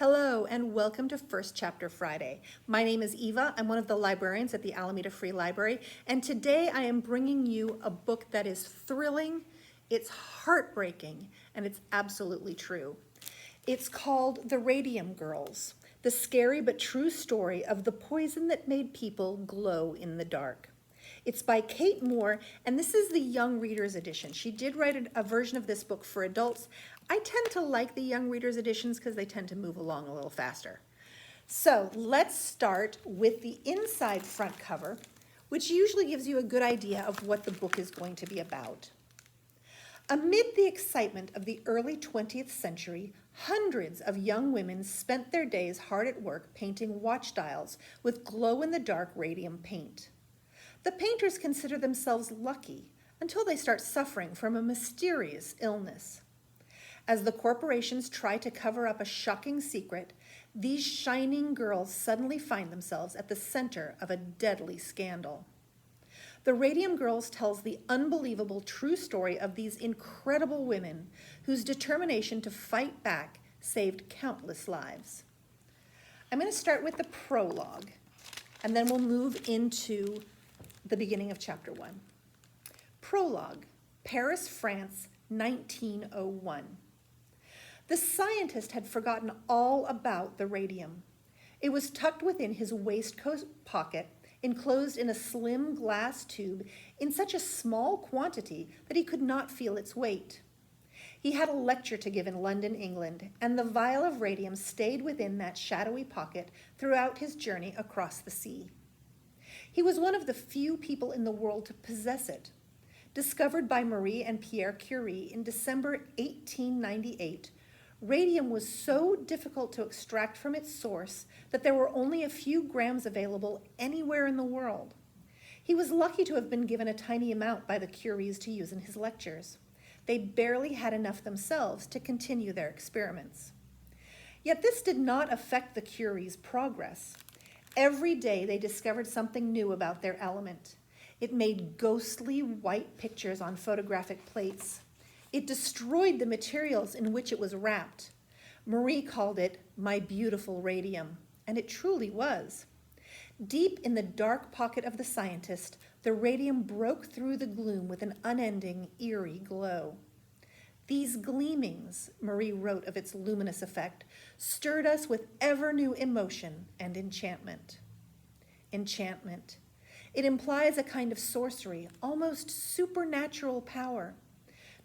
Hello and welcome to First Chapter Friday. My name is Eva. I'm one of the librarians at the Alameda Free Library, and today I am bringing you a book that is thrilling, it's heartbreaking, and it's absolutely true. It's called The Radium Girls, the scary but true story of the poison that made people glow in the dark. It's by Kate Moore, and this is the Young Readers edition. She did write a version of this book for adults. I tend to like the Young Readers editions because they tend to move along a little faster. So let's start with the inside front cover, which usually gives you a good idea of what the book is going to be about. Amid the excitement of the early 20th century, hundreds of young women spent their days hard at work painting watch dials with glow-in-the-dark radium paint. The painters consider themselves lucky until they start suffering from a mysterious illness. As the corporations try to cover up a shocking secret, these shining girls suddenly find themselves at the center of a deadly scandal. The Radium Girls tells the unbelievable true story of these incredible women whose determination to fight back saved countless lives. I'm going to start with the prologue, and then we'll move into the beginning of chapter 1. Prologue, Paris, France, 1901. The scientist had forgotten all about the radium. It was tucked within his waistcoat pocket, enclosed in a slim glass tube in such a small quantity that he could not feel its weight. He had a lecture to give in London, England, and the vial of radium stayed within that shadowy pocket throughout his journey across the sea. He was one of the few people in the world to possess it. Discovered by Marie and Pierre Curie in December 1898, radium was so difficult to extract from its source that there were only a few grams available anywhere in the world. He was lucky to have been given a tiny amount by the Curies to use in his lectures. They barely had enough themselves to continue their experiments. Yet this did not affect the Curies' progress. Every day they discovered something new about their element. It made ghostly white pictures on photographic plates. It destroyed the materials in which it was wrapped. Marie called it "my beautiful radium," and it truly was. Deep in the dark pocket of the scientist, the radium broke through the gloom with an unending, eerie glow. These gleamings, Marie wrote of its luminous effect, stirred us with ever-new emotion and enchantment. Enchantment. It implies a kind of sorcery, almost supernatural power.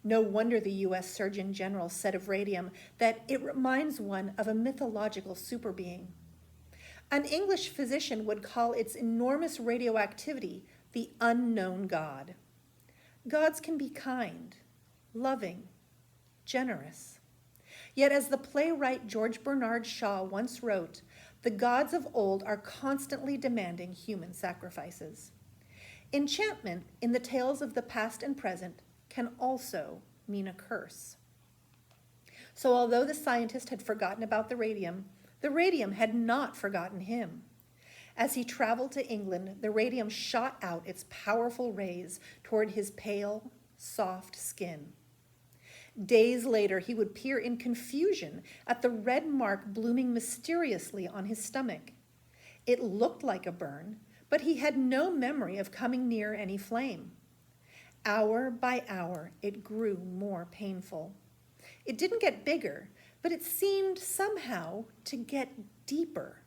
No wonder the U.S. Surgeon General said of radium that it reminds one of a mythological superbeing. An English physician would call its enormous radioactivity the unknown God. Gods can be kind, loving, generous. Yet as the playwright George Bernard Shaw once wrote, the gods of old are constantly demanding human sacrifices. Enchantment in the tales of the past and present can also mean a curse. So although the scientist had forgotten about the radium had not forgotten him. As he traveled to England, the radium shot out its powerful rays toward his pale, soft skin. Days later, he would peer in confusion at the red mark blooming mysteriously on his stomach. It looked like a burn, but he had no memory of coming near any flame. Hour by hour, it grew more painful. It didn't get bigger, but it seemed somehow to get deeper,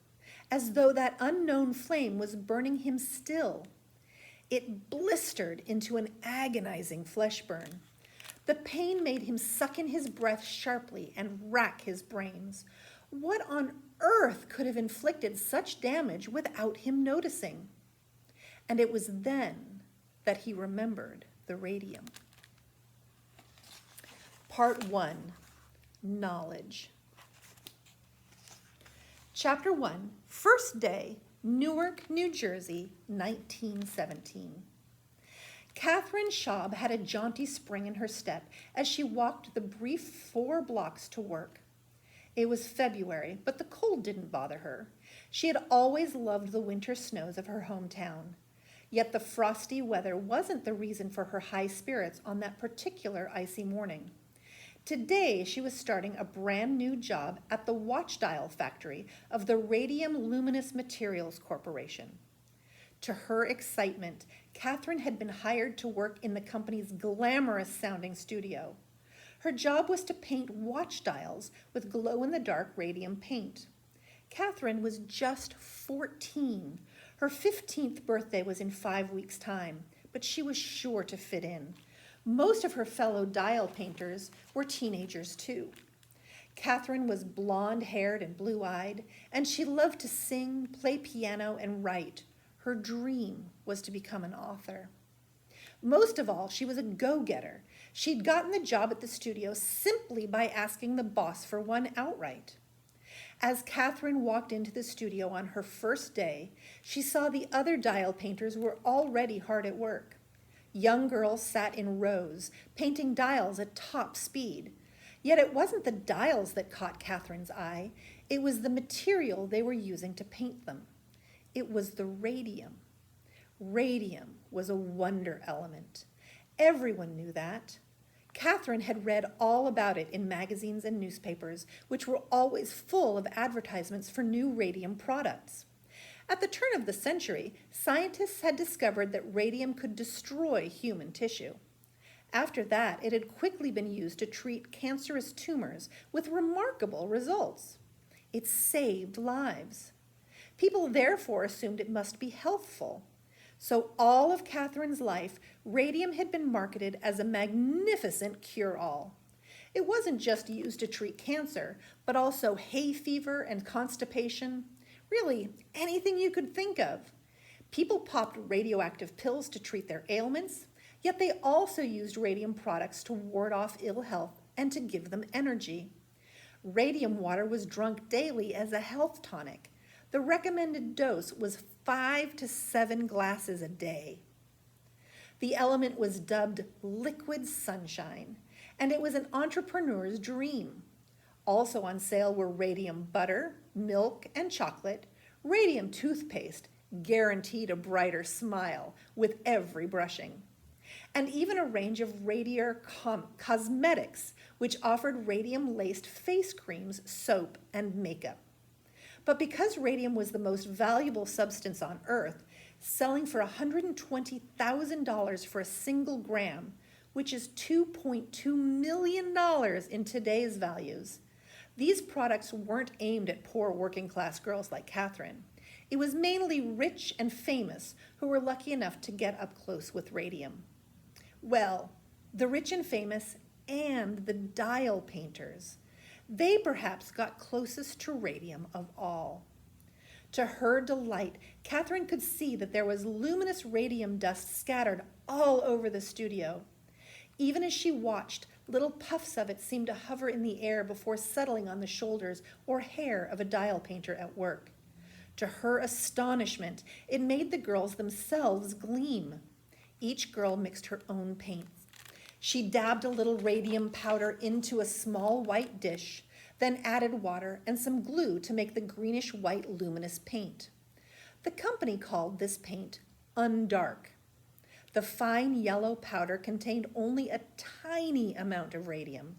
as though that unknown flame was burning him still. It blistered into an agonizing flesh burn. The pain made him suck in his breath sharply and rack his brains. What on earth could have inflicted such damage without him noticing? And it was then that he remembered the radium. Part 1, Knowledge. Chapter 1, First Day, Newark, New Jersey, 1917. Catherine Schaub had a jaunty spring in her step as she walked the brief 4 blocks to work. It was February, but the cold didn't bother her. She had always loved the winter snows of her hometown. Yet the frosty weather wasn't the reason for her high spirits on that particular icy morning. Today, she was starting a brand new job at the watch dial factory of the Radium Luminous Materials Corporation. To her excitement, Catherine had been hired to work in the company's glamorous-sounding studio. Her job was to paint watch dials with glow-in-the-dark radium paint. Catherine was just 14. Her 15th birthday was in 5 weeks' time, but she was sure to fit in. Most of her fellow dial painters were teenagers, too. Catherine was blonde-haired and blue-eyed, and she loved to sing, play piano, and write. Her dream was to become an author. Most of all, she was a go-getter. She'd gotten the job at the studio simply by asking the boss for one outright. As Catherine walked into the studio on her first day, she saw the other dial painters were already hard at work. Young girls sat in rows, painting dials at top speed. Yet it wasn't the dials that caught Catherine's eye. It was the material they were using to paint them. It was the radium. Radium was a wonder element. Everyone knew that. Catherine had read all about it in magazines and newspapers, which were always full of advertisements for new radium products. At the turn of the century, scientists had discovered that radium could destroy human tissue. After that, it had quickly been used to treat cancerous tumors with remarkable results. It saved lives. People therefore assumed it must be healthful. So all of Catherine's life, radium had been marketed as a magnificent cure-all. It wasn't just used to treat cancer, but also hay fever and constipation. Really, anything you could think of. People popped radioactive pills to treat their ailments, yet they also used radium products to ward off ill health and to give them energy. Radium water was drunk daily as a health tonic. The recommended dose was 5 to 7 glasses a day. The element was dubbed liquid sunshine, and it was an entrepreneur's dream. Also on sale were radium butter, milk, and chocolate, radium toothpaste, guaranteed a brighter smile with every brushing, and even a range of radium cosmetics, which offered radium-laced face creams, soap, and makeup. But because radium was the most valuable substance on Earth, selling for $120,000 for a single gram, which is $2.2 million in today's values, these products weren't aimed at poor working-class girls like Catherine. It was mainly rich and famous who were lucky enough to get up close with radium. Well, the rich and famous and the dial painters. They perhaps got closest to radium of all. To her delight, Catherine could see that there was luminous radium dust scattered all over the studio. Even as she watched, little puffs of it seemed to hover in the air before settling on the shoulders or hair of a dial painter at work. To her astonishment, it made the girls themselves gleam. Each girl mixed her own paints. She dabbed a little radium powder into a small white dish, then added water and some glue to make the greenish-white luminous paint. The company called this paint Undark. The fine yellow powder contained only a tiny amount of radium.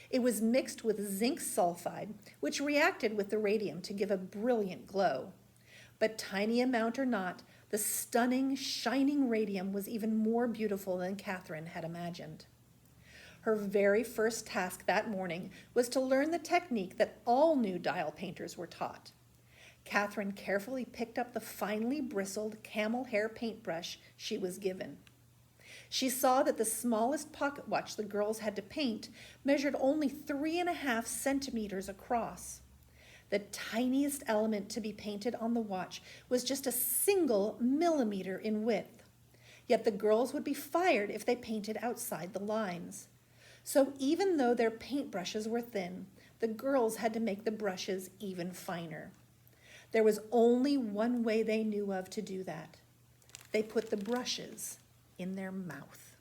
It was mixed with zinc sulfide, which reacted with the radium to give a brilliant glow. But tiny amount or not, the stunning, shining radium was even more beautiful than Catherine had imagined. Her very first task that morning was to learn the technique that all new dial painters were taught. Catherine carefully picked up the finely bristled camel hair paintbrush she was given. She saw that the smallest pocket watch the girls had to paint measured only 3.5 centimeters across. The tiniest element to be painted on the watch was just a single millimeter in width. Yet the girls would be fired if they painted outside the lines. So even though their paintbrushes were thin, the girls had to make the brushes even finer. There was only one way they knew of to do that. They put the brushes in their mouth.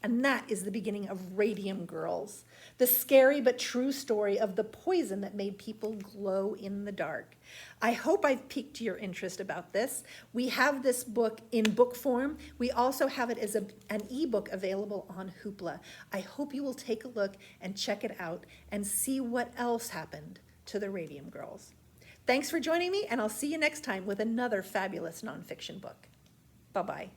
And that is the beginning of Radium Girls, the scary but true story of the poison that made people glow in the dark. I hope I've piqued your interest about this. We have this book in book form. We also have it as an ebook available on Hoopla. I hope you will take a look and check it out and see what else happened to the Radium Girls. Thanks for joining me, and I'll see you next time with another fabulous nonfiction book. Bye-bye.